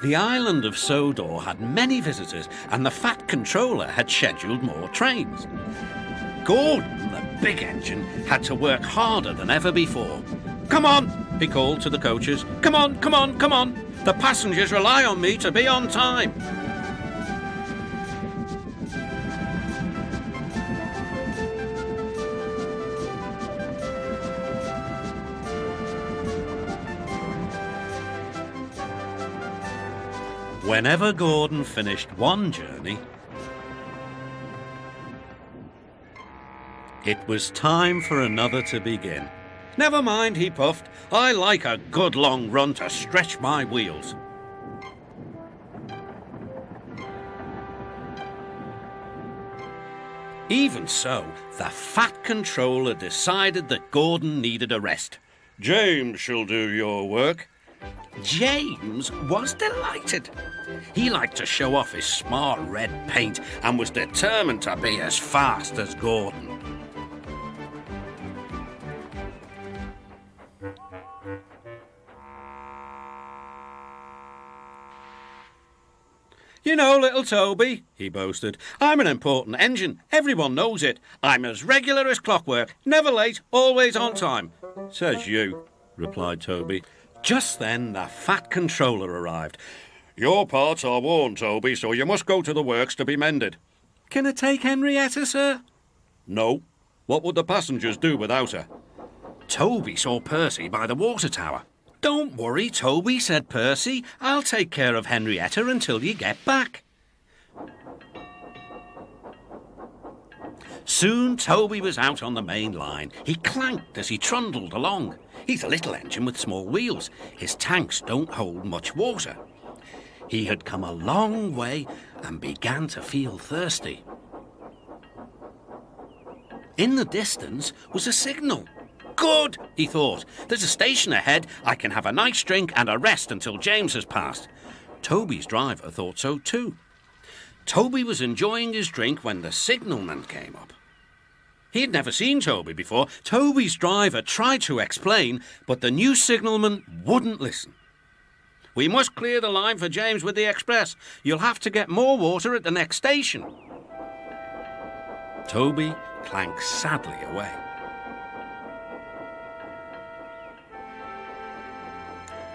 The island of Sodor had many visitors, and the Fat Controller had scheduled more trains. Gordon, the big engine, had to work harder than ever before. "Come on," he called to the coaches. "Come on, come on, come on. The passengers rely on me to be on time." Whenever Gordon finished one journey, it was time for another to begin. "Never mind," he puffed. "I like a good long run to stretch my wheels." Even so, the Fat Controller decided that Gordon needed a rest. "James shall do your work." James was delighted. He liked to show off his smart red paint and was determined to be as fast as Gordon. "You know, little Toby," he boasted, "I'm an important engine. Everyone knows it. I'm as regular as clockwork, never late, always on time." "Says you," replied Toby. Just then the Fat Controller arrived. "Your parts are worn, Toby, so you must go to the works to be mended." "Can I take Henrietta, sir?" "No. What would the passengers do without her?" Toby saw Percy by the water tower. "Don't worry, Toby," said Percy. "I'll take care of Henrietta until you get back." Soon Toby was out on the main line. He clanked as he trundled along. He's a little engine with small wheels. His tanks don't hold much water. He had come a long way and began to feel thirsty. In the distance was a signal. "Good," he thought. "There's a station ahead. I can have a nice drink and a rest until James has passed." Toby's driver thought so too. Toby was enjoying his drink when the signalman came up. He had never seen Toby before. Toby's driver tried to explain, but the new signalman wouldn't listen. "We must clear the line for James with the express. You'll have to get more water at the next station." Toby clanked sadly away.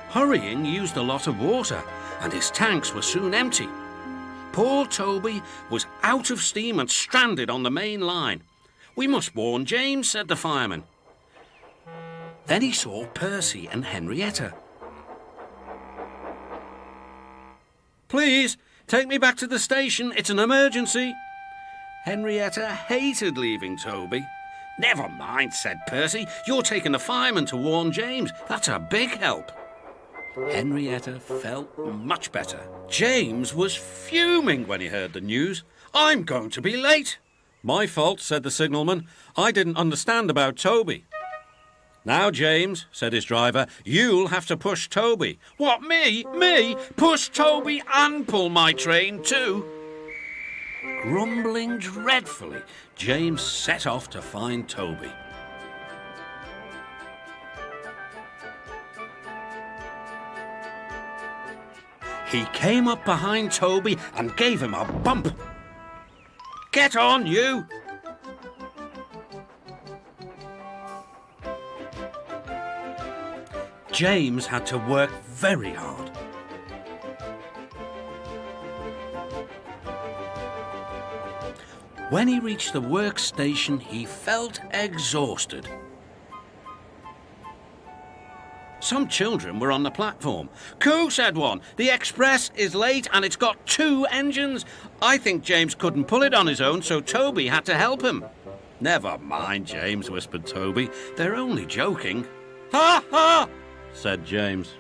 Hurrying used a lot of water, and his tanks were soon empty. Poor Toby was out of steam and stranded on the main line. "We must warn James," said the fireman. Then he saw Percy and Henrietta. "Please, take me back to the station. It's an emergency." Henrietta hated leaving Toby. "Never mind," said Percy. "You're taking the fireman to warn James. That's a big help." Henrietta felt much better. James was fuming when he heard the news. "I'm going to be late." "My fault," said the signalman. "I didn't understand about Toby." "Now, James," said his driver, "you'll have to push Toby." "What, me? Me? Push Toby and pull my train too?" Grumbling dreadfully, James set off to find Toby. He came up behind Toby and gave him a bump. "Get on, you!" James had to work very hard. When he reached the workstation, he felt exhausted. Some children were on the platform. "Coo," said one. "The express is late and it's got 2 engines. I think James couldn't pull it on his own, so Toby had to help him." "Never mind, James," whispered Toby. "They're only joking." "Ha, ha!" said James.